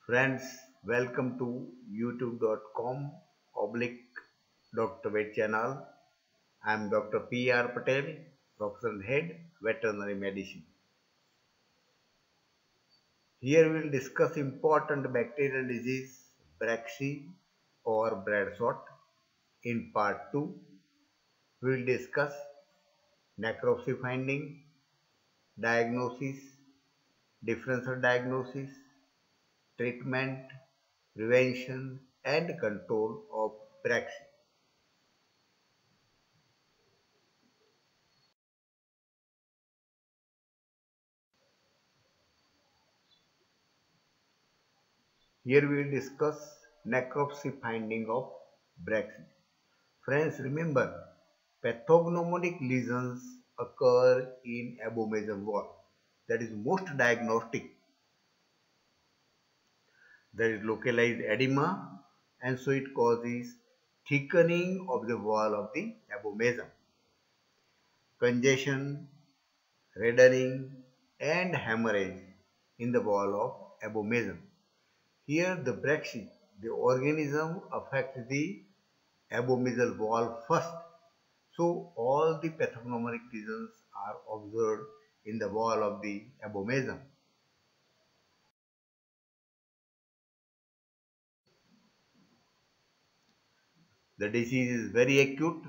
Friends, welcome to youtube.com oblique Dr. Vet channel. I am Dr. P.R. Patel, Professor and Head, Veterinary Medicine. Here we will discuss important bacterial disease, Brachy or bread sort. In part 2, we will discuss necropsy finding, diagnosis, differential diagnosis, treatment, prevention and control of Brachy. Here we will discuss necropsy finding of Brachy. Friends, remember, pathognomonic lesions occur in abomasal wall. That is most diagnostic. There is localized edema and so it causes thickening of the wall of the abomasum. Congestion, reddening and hemorrhage in the wall of abomasum. Here the brachy, the organism affects the abomasal wall first. So all the pathognomonic lesions are observed in the wall of the abomasum. The disease is very acute,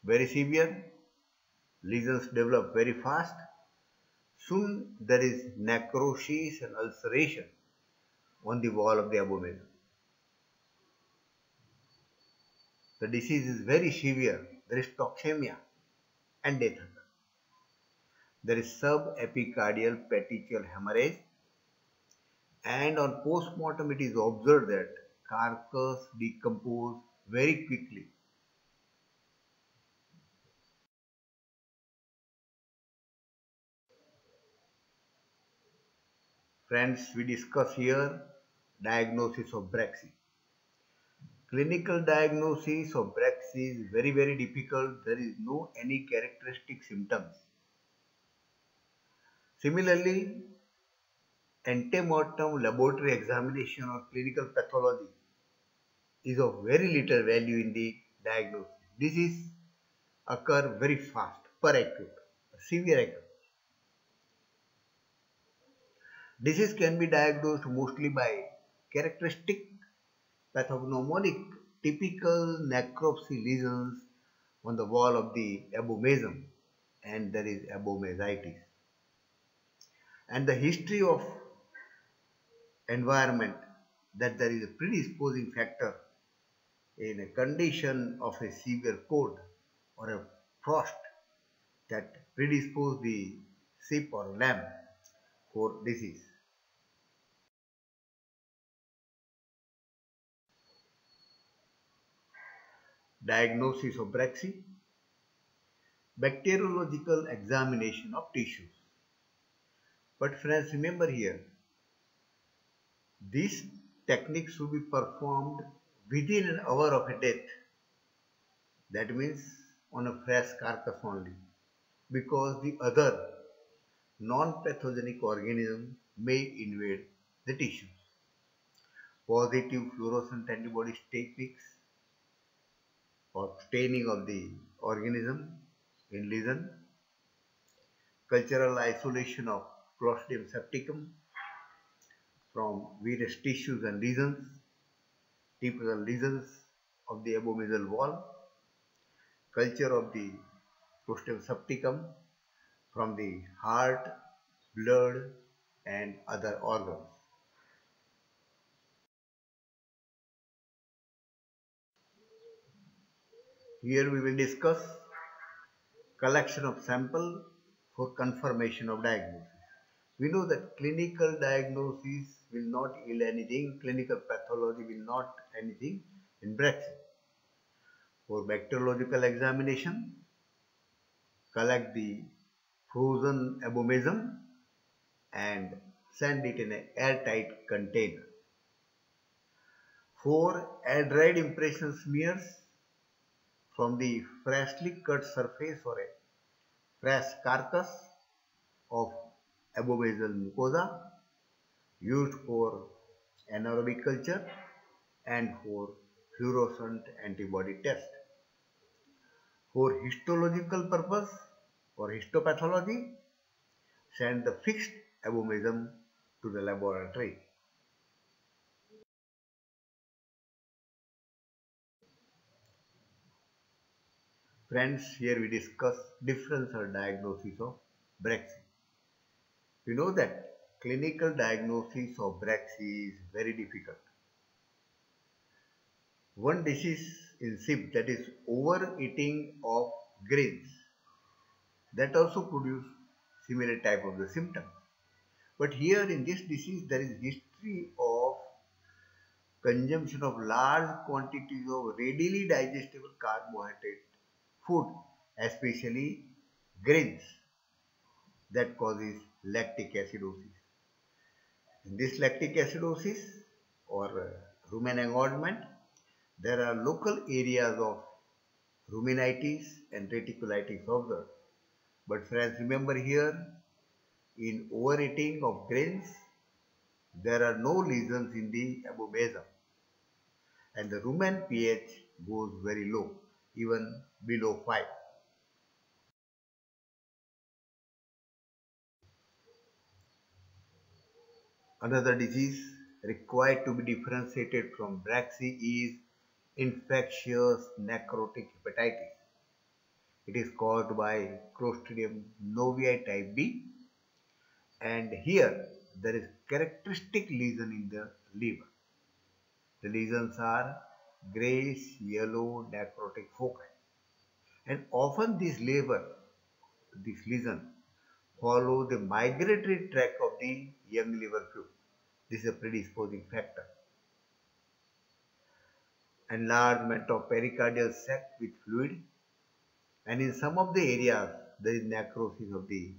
very severe, lesions develop very fast. Soon there is necrosis and ulceration on the wall of the abomasum. The disease is very severe. There is toxemia and death. There is subepicardial petechial hemorrhage, and on post-mortem it is observed that carcass decompose very quickly. Friends, we discuss here diagnosis of Brachy. Clinical diagnosis of Brachy is very difficult. There is no any characteristic symptoms. Similarly, antemortem laboratory examination or clinical pathology is of very little value in the diagnosis. Disease occur very fast, per acute, severe acute. Disease can be diagnosed mostly by characteristic pathognomonic typical necropsy lesions on the wall of the abomasum, and there is abomasitis. And the history of environment, that there is a predisposing factor in a condition of a severe cold or a frost that predispose the sheep or lamb for disease. Diagnosis of Brachy, bacteriological examination of tissues. But friends, remember here, this technique should be performed within an hour of a death. That means on a fresh carcass only, because the other non-pathogenic organism may invade the tissues. Positive fluorescent antibody techniques for staining of the organism in lesion, cultural isolation of Clostridium septicum from various tissues and lesions, typical lesions of the abomasal wall, culture of the Clostridium septicum from the heart, blood and other organs. Here we will discuss collection of sample for confirmation of diagnosis. We know that clinical diagnosis will not yield anything, clinical pathology will not anything in Brachy. For bacteriological examination, collect the frozen abomasum and send it in an airtight container. For adroid impression smears from the freshly cut surface or a fresh carcass of abomasal mucosa used for anaerobic culture, and for fluorescent antibody test. For histological purpose or histopathology, send the fixed abomasum to the laboratory. Friends, here we discuss differential diagnosis of Brexit. We know that clinical diagnosis of Brexit is very difficult. One disease in sheep, that is overeating of grains, that also produce similar type of the symptom. But here in this disease there is history of consumption of large quantities of readily digestible carbohydrate food, especially grains, that causes lactic acidosis. In this lactic acidosis or rumen engorgement, there are local areas of ruminitis and reticulitis observed. But friends, remember here, in overeating of grains, there are no lesions in the abomasum, and the rumen pH goes very low, even below 5. Another disease required to be differentiated from Brachy is infectious necrotic hepatitis. It is caused by Clostridium novyi type B, and here there is characteristic lesion in the liver. The lesions are grayish yellow necrotic foci, and often this lesion follow the migratory tract of the young liver fluid. This is a predisposing factor. Enlargement of pericardial sac with fluid, and in some of the areas there is necrosis of the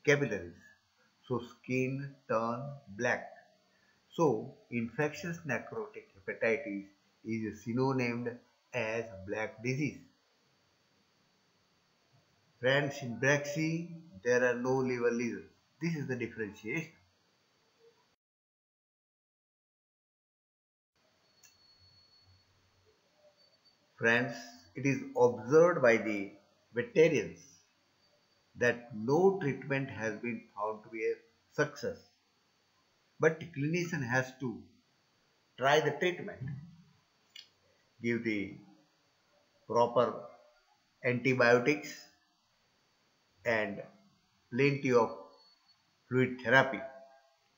capillaries. So skin turn black. So infectious necrotic hepatitis is synonymed as black disease. Friends, in Brachy there are no liver lesions. This is the differentiation. Friends, it is observed by the veterinarians that no treatment has been found to be a success. But the clinician has to try the treatment, give the proper antibiotics and plenty of fluid therapy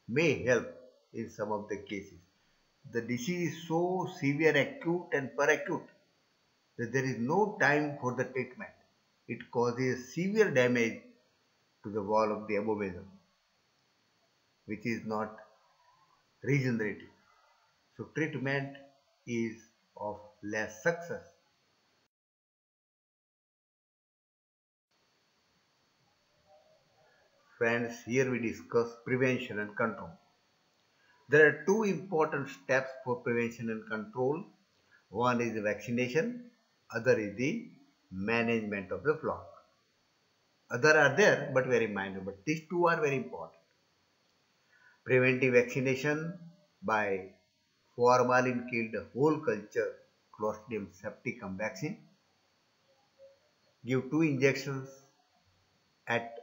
may help in some of the cases. The disease is so severe, acute and peracute, that there is no time for the treatment. It causes severe damage to the wall of the abomasum, which is not regenerative. So treatment is of less success. Friends, here we discuss prevention and control. There are two important steps for prevention and control. One is the vaccination, other is the management of the flock. Other are there but very minor, but these two are very important. Preventive vaccination by formalin killed whole culture Clostridium septicum vaccine. Give 2 injections at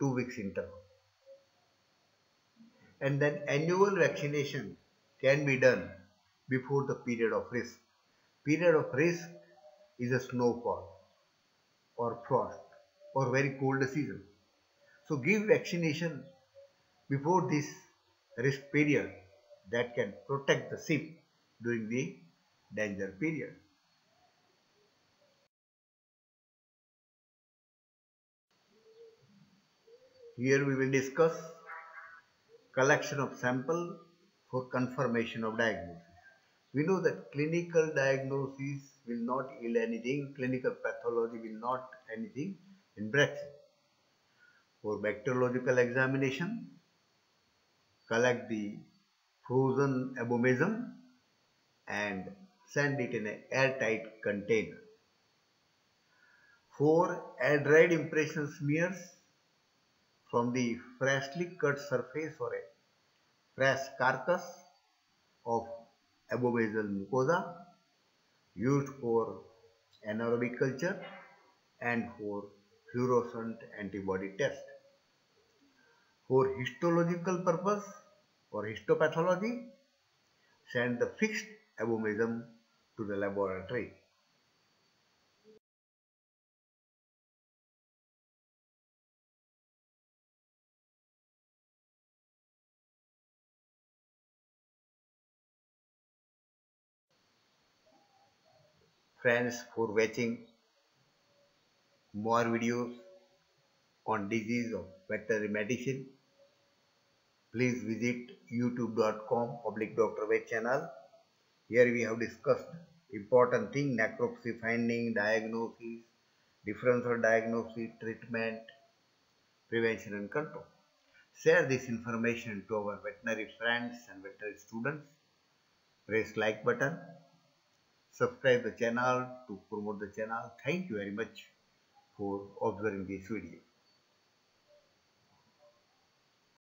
2 weeks interval. And then annual vaccination can be done before the period of risk. Period of risk is a snowfall or frost or very cold season. So give vaccination before this risk period, that can protect the sheep during the danger period. Here we will discuss collection of sample for confirmation of diagnosis. We know that clinical diagnosis will not yield anything, clinical pathology will not anything in Brexit. For bacteriological examination, collect the frozen abomasum and send it in an airtight container. For adroid impression smears from the freshly cut surface or a fresh carcass, of abobasal mucosa used for anaerobic culture and for fluorescent antibody test. For histological purpose or histopathology, send the fixed abomasum to the laboratory. Friends, for watching more videos on disease of veterinary medicine, please visit youtube.com/Dr. Ved channel. Here we have discussed important thing: necropsy finding, diagnosis, differential diagnosis, treatment, prevention and control. Share this information to our veterinary friends and veterinary students. Press like button. Subscribe the channel to promote the channel. Thank you very much for observing this video.